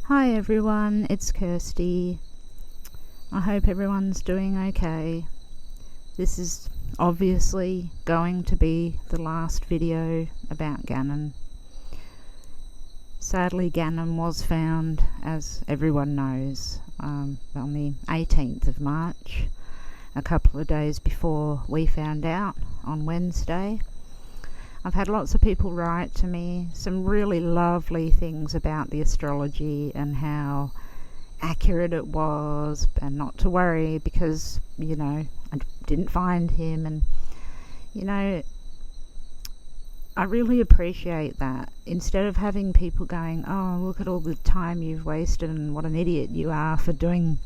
Hi everyone, it's Kirsty. I hope everyone's doing okay. This is obviously going to be the last video about Gannon. Sadly, Gannon was found, as everyone knows, on the 18th of March, a couple of days before we found out on Wednesday. I've had lots of people write to me some really lovely things about the astrology and how accurate it was, and not to worry because, I didn't find him. And, I really appreciate that. Instead of having people going, oh, look at all the time you've wasted and what an idiot you are for doing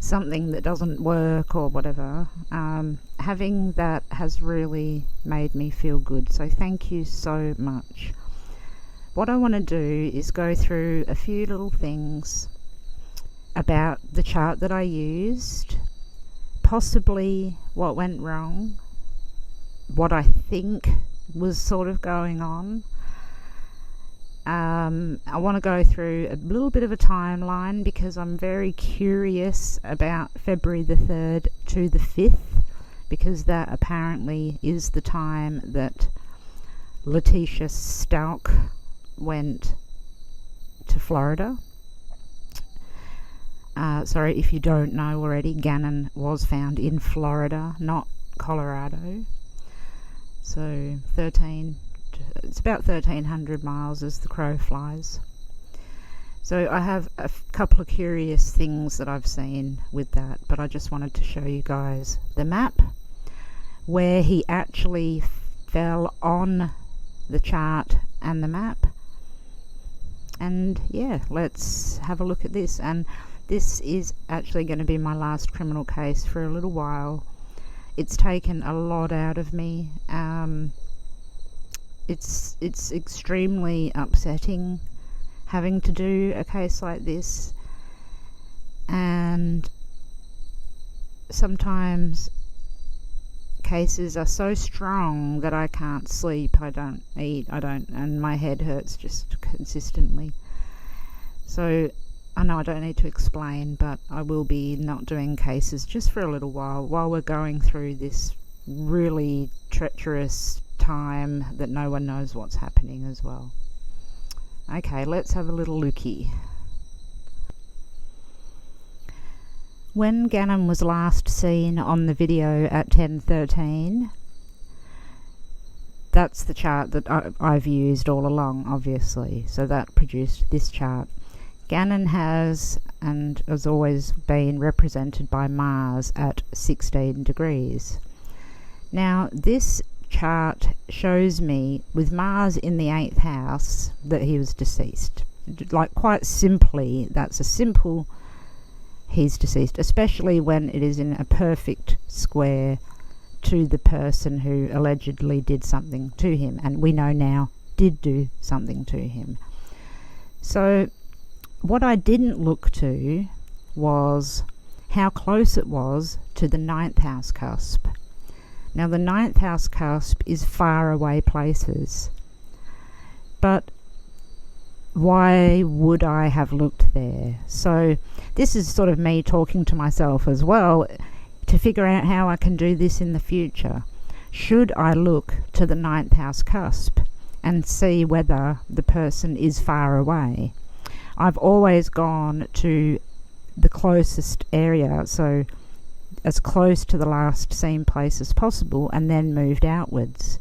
something that doesn't work or whatever, having that has really made me feel good, so thank you so much. What I want to do is go through a few little things about the chart that I used, possibly what went wrong, what I think was sort of going on. I want to go through a little bit of a timeline because I'm very curious about February the 3rd to the 5th, because that apparently is the time that Letitia Stalk went to Florida. Sorry, if you don't know already, Gannon was found in Florida, not Colorado. So it's about 1,300 miles as the crow flies. So I have a couple of curious things that I've seen with that, but I just wanted to show you guys the map where he actually fell on the chart and the map. And yeah, let's have a look at this. And this is actually going to be my last criminal case for a little while. It's taken a lot out of me. It's extremely upsetting having to do a case like this, and sometimes cases are so strong that I can't sleep, I don't eat, and my head hurts just consistently. So I know I don't need to explain, but I will be not doing cases just for a little while we're going through this really treacherous time that no one knows what's happening as well. Okay, let's have a little looky. When Gannon was last seen on the video at 10:13, that's the chart that I've used all along, obviously, so that produced this chart. Gannon has always been represented by Mars at 16 degrees. Now, this chart shows me with Mars in the 8th house that he was deceased. Like, quite simply, that's a simple he's deceased, especially when it is in a perfect square to the person who allegedly did something to him, and we know now did do something to him. So what I didn't look to was how close it was to the 9th house cusp. Now, the 9th house cusp is far away places, but why would I have looked there? So this is sort of me talking to myself as well to figure out how I can do this in the future. Should I look to the 9th house cusp and see whether the person is far away? I've always gone to the closest area, so as close to the last seen place as possible, and then moved outwards.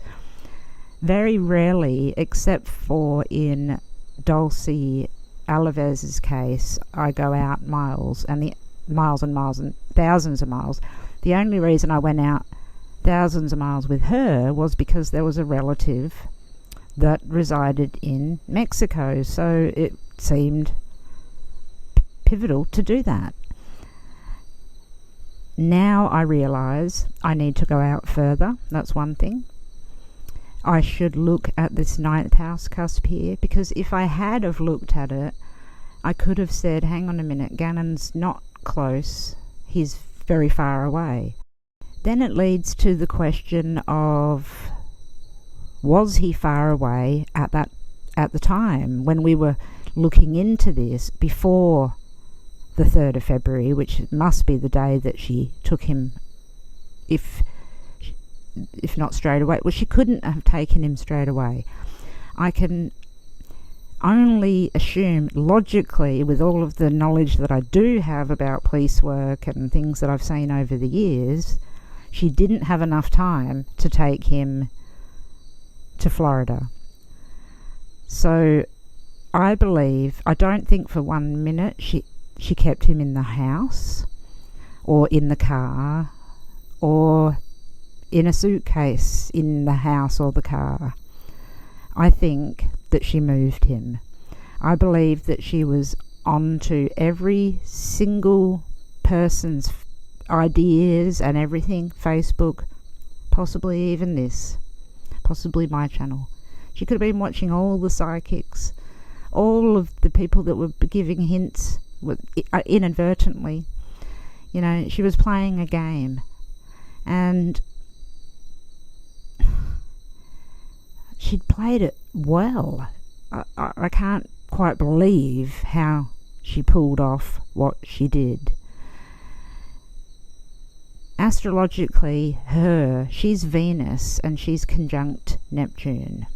Very rarely, except for in Dulcie Alavez's case, I go out miles and miles and thousands of miles. The only reason I went out thousands of miles with her was because there was a relative that resided in Mexico, so it seemed pivotal to do that. Now I realise I need to go out further. That's one thing. I should look at this 9th house cusp here, because if I had have looked at it, I could have said, hang on a minute, Gannon's not close, he's very far away. Then it leads to the question of, was he far away at the time when we were looking into this before the 3rd of February, which must be the day that she took him, if not straight away. Well, she couldn't have taken him straight away. I can only assume logically, with all of the knowledge that I do have about police work and things that I've seen over the years, she didn't have enough time to take him to Florida. So I don't think for 1 minute she kept him in the house or in the car or in a suitcase in the house or the car. I think that she moved him. I believe that she was on to every single person's ideas and everything, Facebook, possibly even this, possibly my channel. She could have been watching all the psychics, all of the people that were giving hints inadvertently. You know, she was playing a game, and she'd played it well. I can't quite believe how she pulled off what she did. Astrologically, she's Venus and she's conjunct Neptune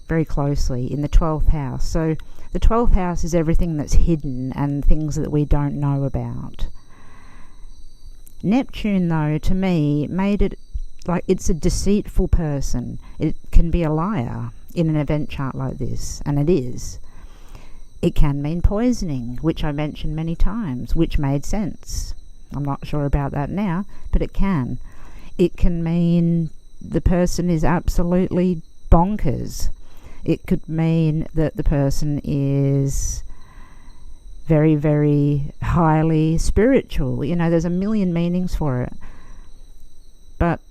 very closely in the 12th house. So the 12th house is everything that's hidden and things that we don't know about. Neptune, though, to me, made it like it's a deceitful person. It can be a liar in an event chart like this, and it is. It can mean poisoning, which I mentioned many times, which made sense. I'm not sure about that now, but it can. It can mean the person is absolutely bonkers. It could mean that the person is very, very highly spiritual. You know, there's a million meanings for it. But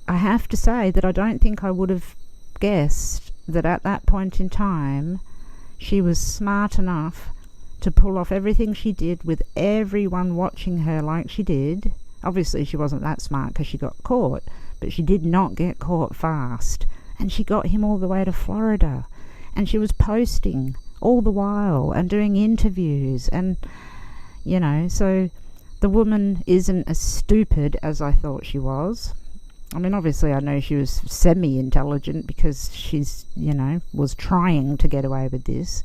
I have to say that I don't think I would have guessed that at that point in time she was smart enough to pull off everything she did with everyone watching her like she did. Obviously she wasn't that smart because she got caught, but she did not get caught fast. And she got him all the way to Florida, and she was posting all the while and doing interviews, and you know, so the woman isn't as stupid as I thought she was. I mean, obviously I know she was semi-intelligent because she's, you know, was trying to get away with this.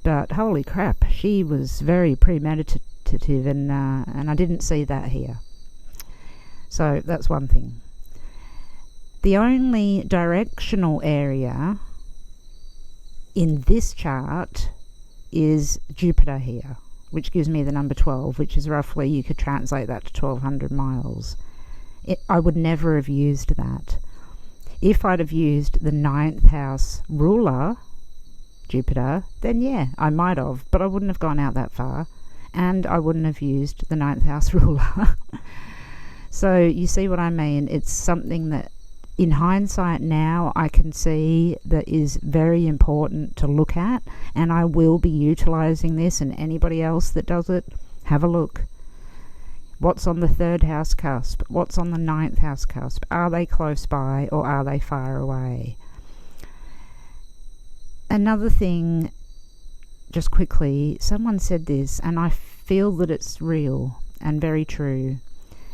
But holy crap, she was very premeditative, and I didn't see that here. So that's one thing. The only directional area in this chart is Jupiter here, which gives me the number 12, which is roughly, you could translate that to 1200 miles. I would never have used that. If I'd have used the 9th house ruler, Jupiter, then yeah, I might have, but I wouldn't have gone out that far, and I wouldn't have used the 9th house ruler. So you see what I mean? It's something that in hindsight now I can see that is very important to look at, and I will be utilizing this, and anybody else that does it, have a look. What's on the 3rd house cusp? What's on the 9th house cusp? Are they close by or are they far away? Another thing, just quickly, someone said this, and I feel that it's real and very true.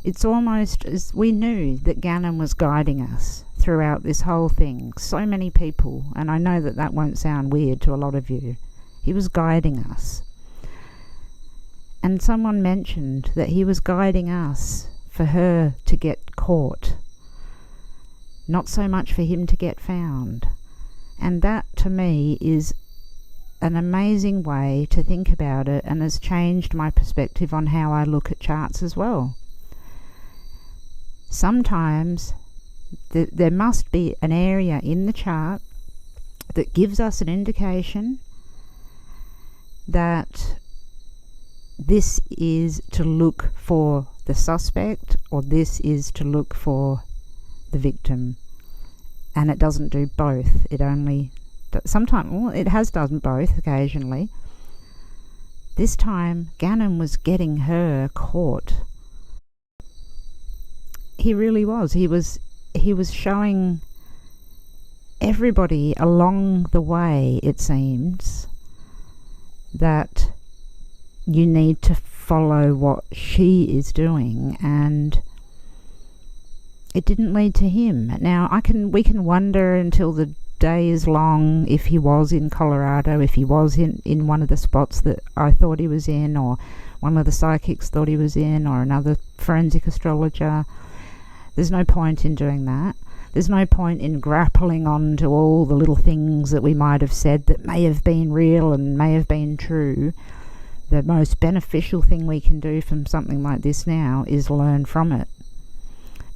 It's almost as we knew that Gannon was guiding us throughout this whole thing. So many people, and I know that that won't sound weird to a lot of you. He was guiding us. And someone mentioned that he was guiding us for her to get caught, not so much for him to get found. And that, to me, is an amazing way to think about it, and has changed my perspective on how I look at charts as well. Sometimes there must be an area in the chart that gives us an indication that this is to look for the suspect, or this is to look for the victim. And it doesn't do both. It only sometimes, well, it has done both occasionally. This time Gannon was getting her caught. He really was. He was showing everybody along the way, it seems, that you need to follow what she is doing, and it didn't lead to him. Now we can wonder until the day is long if he was in Colorado, if he was in one of the spots that I thought he was in, or one of the psychics thought he was in, or another forensic astrologer. There's no point in doing that. There's no point in grappling on to all the little things that we might have said that may have been real and may have been true. The most beneficial thing we can do from something like this now is learn from it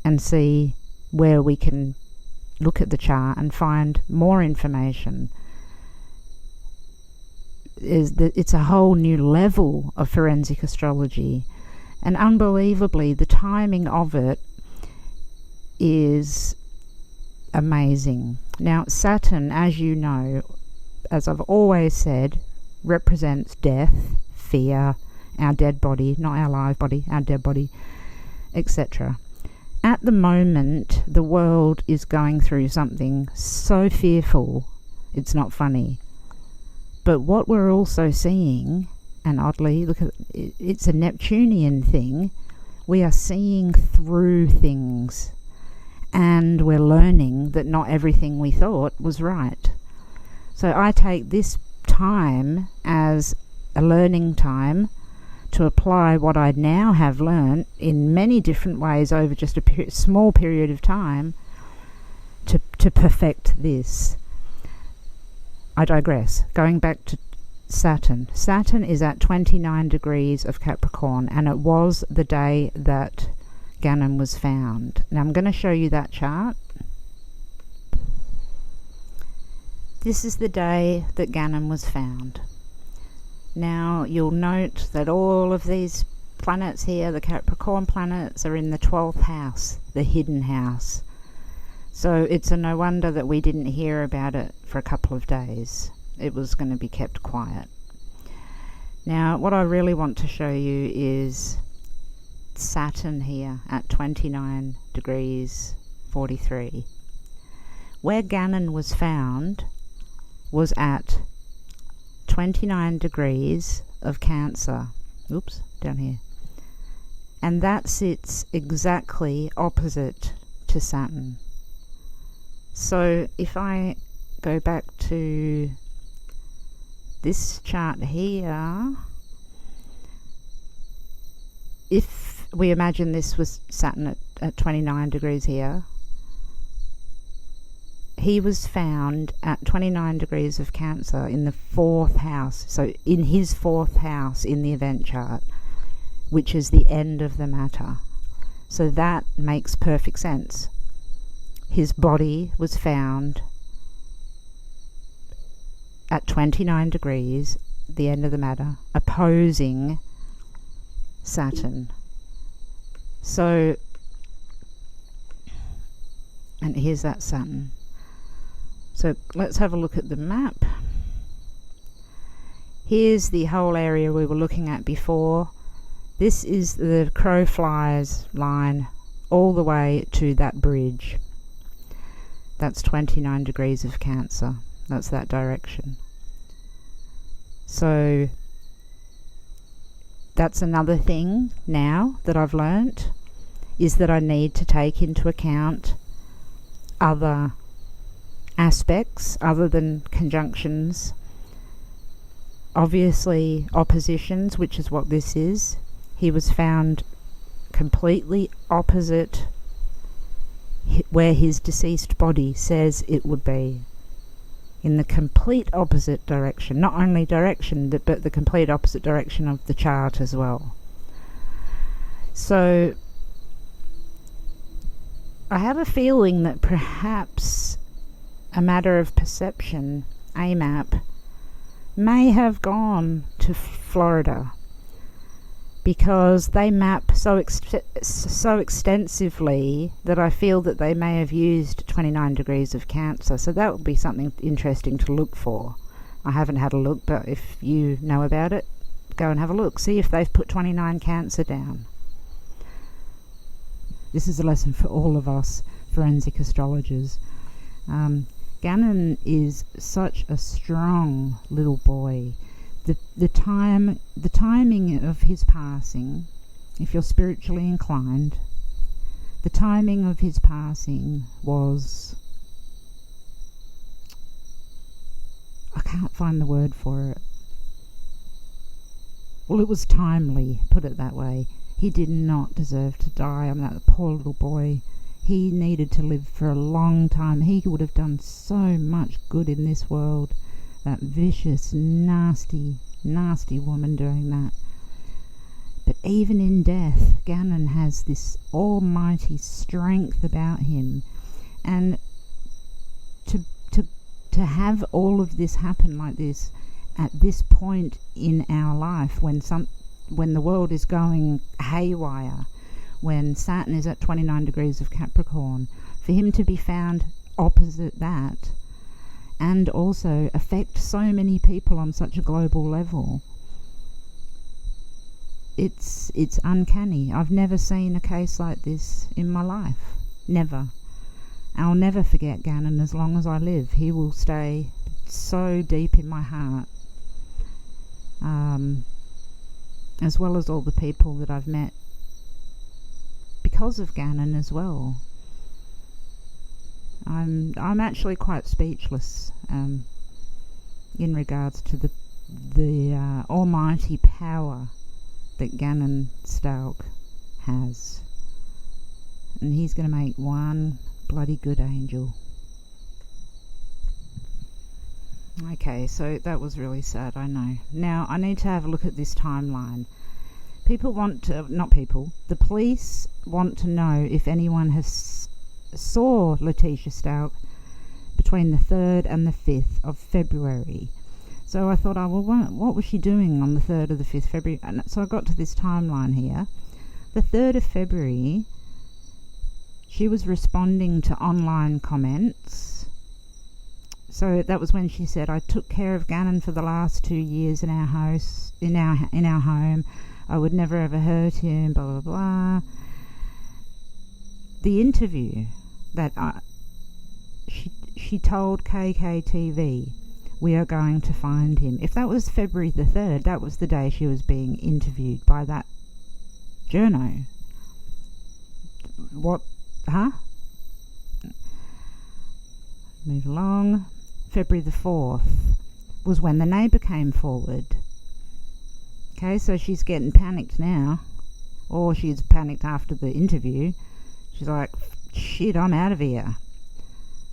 and see where we can look at the chart and find more information. It's a whole new level of forensic astrology, and unbelievably the timing of it is amazing. Now Saturn, as you know, as I've always said, represents death, fear, our dead body, not our live body, our dead body, etc. At the moment, the world is going through something so fearful, it's not funny. But what we're also seeing, and oddly, look at it's a Neptunian thing, we are seeing through things, and we're learning that not everything we thought was right. So I take this time as a learning time to apply what I now have learned in many different ways over just a small period of time to perfect this. I digress. Going back to Saturn. Saturn is at 29 degrees of Capricorn, and it was the day that Gannon was found. Now I'm going to show you that chart. This is the day that Gannon was found. Now you'll note that all of these planets here, the Capricorn planets, are in the 12th house, the hidden house. So it's a no wonder that we didn't hear about it for a couple of days. It was going to be kept quiet. Now what I really want to show you is Saturn here at 29 degrees 43. Where Gannon was found was at 29 degrees of Cancer. Oops, down here. And that sits exactly opposite to Saturn. So if I go back to this chart here, if we imagine this was Saturn at 29 degrees here, he was found at 29 degrees of Cancer in the 4th house, so in his 4th house in the event chart, which is the end of the matter. So that makes perfect sense. His body was found at 29 degrees, the end of the matter, opposing Saturn. So, and here's that Saturn. So let's have a look at the map. Here's the whole area we were looking at before. This is the crow flies line all the way to that bridge. That's 29 degrees of Cancer. That's that direction. So that's another thing now that I've learnt, is that I need to take into account other aspects other than conjunctions. Obviously oppositions, which is what this is. He was found completely opposite where his deceased body says it would be, in the complete opposite direction. Not only direction, but the complete opposite direction of the chart as well. So I have a feeling that perhaps a matter of perception, AMAP, may have gone to Florida, because they map so extensively that I feel that they may have used 29 degrees of Cancer. So that would be something interesting to look for. I haven't had a look, but if you know about it, go and have a look. See if they've put 29 Cancer down. This is a lesson for all of us forensic astrologers. Gannon is such a strong little boy. The timing of his passing, if you're spiritually inclined, the timing of his passing was, I can't find the word for it. Well, it was timely, put it that way. He did not deserve to die. I mean, that poor little boy. He needed to live for a long time. He would have done so much good in this world. That vicious, nasty, nasty woman doing that. But even in death, Gannon has this almighty strength about him. And to have all of this happen like this at this point in our life, when the world is going haywire, when Saturn is at 29 degrees of Capricorn, for him to be found opposite that and also affect so many people on such a global level, it's uncanny. I've never seen a case like this in my life. Never. I'll never forget Gannon as long as I live. He will stay so deep in my heart, as well as all the people that I've met because of Gannon as well. I'm actually quite speechless in regards to the almighty power that Gannon Stalk has, and he's going to make one bloody good angel. Okay, so that was really sad, I know. Now I need to have a look at this timeline. The police want to know if anyone has saw Letitia Stalk between the 3rd and the 5th of February. So I thought, what was she doing on the 3rd or the 5th February? And so I got to this timeline here. The 3rd of February, she was responding to online comments. So that was when she said, "I took care of Gannon for the last 2 years in our house, in our home. I would never ever hurt him, blah, blah, blah." The interview that she told KKTV, "We are going to find him." If that was February the 3rd, that was the day she was being interviewed by that journo. What? Huh? Move along. February the 4th was when the neighbour came forward. Okay, so she's getting panicked now. Or she's panicked after the interview. She's like, shit, I'm out of here.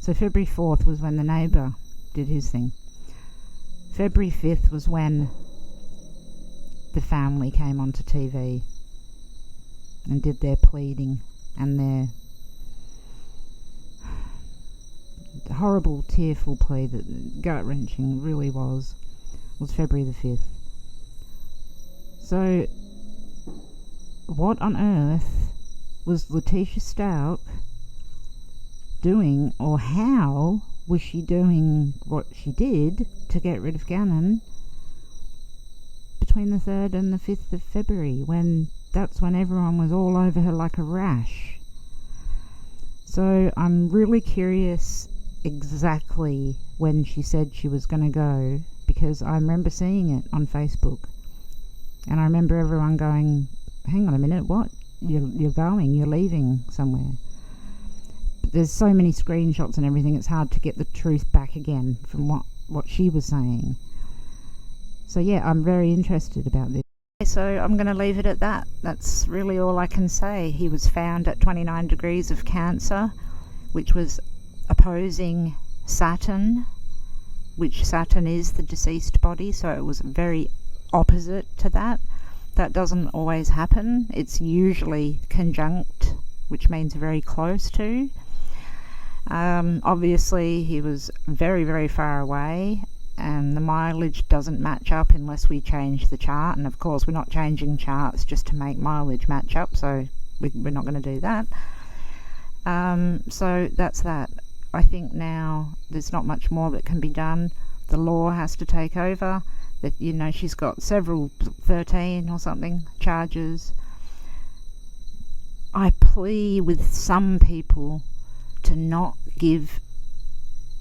So February 4th was when the neighbour did his thing. February 5th was when the family came onto TV and did their pleading and their horrible, tearful plea that gut-wrenching really was February the 5th. So, what on earth was Letitia Stalk doing, or how was she doing what she did to get rid of Gannon between the 3rd and the 5th of February, when that's when everyone was all over her like a rash? So I'm really curious exactly when she said she was going to go, because I remember seeing it on Facebook, and I remember everyone going, hang on a minute, what? You're going, you're leaving somewhere. But there's so many screenshots and everything, it's hard to get the truth back again from what she was saying. So yeah, I'm very interested about this. So I'm going to leave it at that. That's really all I can say. He was found at 29 degrees of Cancer, which was opposing Saturn, which Saturn is the deceased body, so it was very opposite to that. That doesn't always happen. It's usually conjunct, which means very close to. Obviously he was very, very far away, and the mileage doesn't match up unless we change the chart, and of course we're not changing charts just to make mileage match up, so we're not going to do that. So that's that. I think now there's not much more that can be done. The law has to take over. That, you know, she's got several, 13 or something, charges. I plea with some people to not give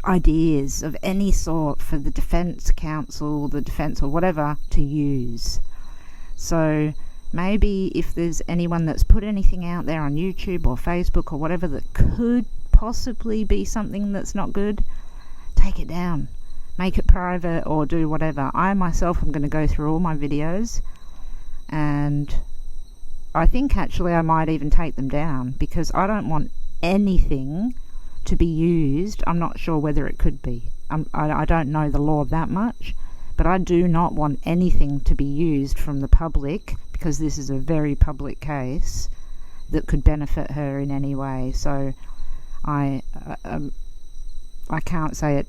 ideas of any sort for the Defence Council, the Defence or whatever to use. So maybe if there's anyone that's put anything out there on YouTube or Facebook or whatever that could possibly be something that's not good, take it down. Make it private or do whatever. I myself am going to go through all my videos, and I think actually I might even take them down, because I don't want anything to be used. I'm not sure whether it could be. I don't know the law that much, but I do not want anything to be used from the public, because this is a very public case that could benefit her in any way. So I can't say it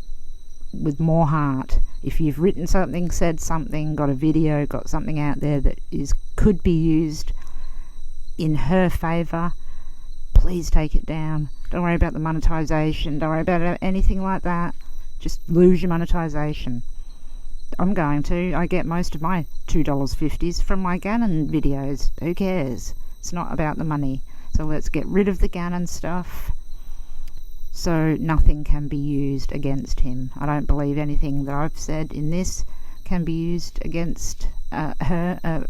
with more heart. If you've written something, said something, got a video, got something out there that could be used in her favour, please take it down. Don't worry about the monetization, don't worry about anything like that. Just lose your monetization. I'm going to. I get most of my $2.50s from my Gannon videos. Who cares? It's not about the money. So let's get rid of the Gannon stuff, so nothing can be used against him. I don't believe anything that I've said in this can be used against her,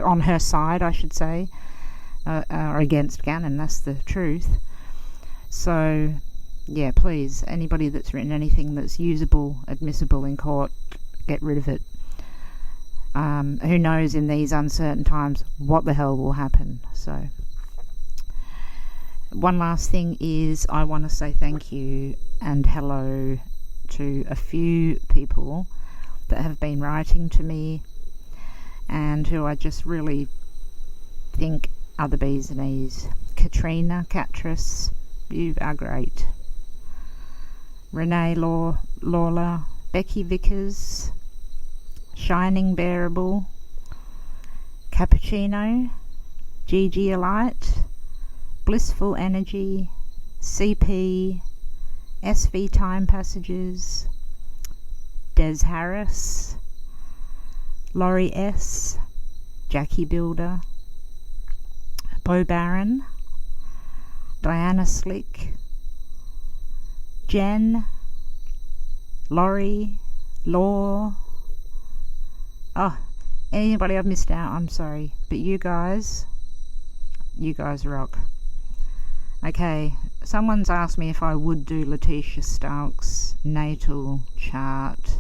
on her side, I should say, or against Gannon. That's the truth. So yeah, please, anybody that's written anything that's usable, admissible in court, get rid of it. Who knows in these uncertain times what the hell will happen. So one last thing is, I want to say thank you and hello to a few people that have been writing to me and who I just really think are the bee's knees. Katrina, Catrice, you are great. Renee Lawler, Becky Vickers, Shining Bearable, Cappuccino, Gigi Elite, Blissful Energy, CP, SV Time Passages, Des Harris, Laurie S, Jackie Builder, Bo Barron, Diana Slick, Jen, Laurie, Law. Oh, anybody I've missed out, I'm sorry. But you guys rock. Okay, someone's asked me if I would do Letitia Stark's natal chart.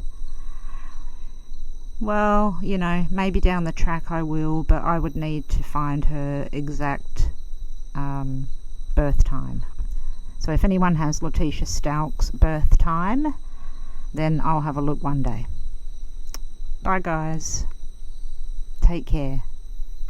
Well, you know, maybe down the track I will, but I would need to find her exact birth time. So if anyone has Letitia Stark's birth time, then I'll have a look one day. Bye guys. Take care.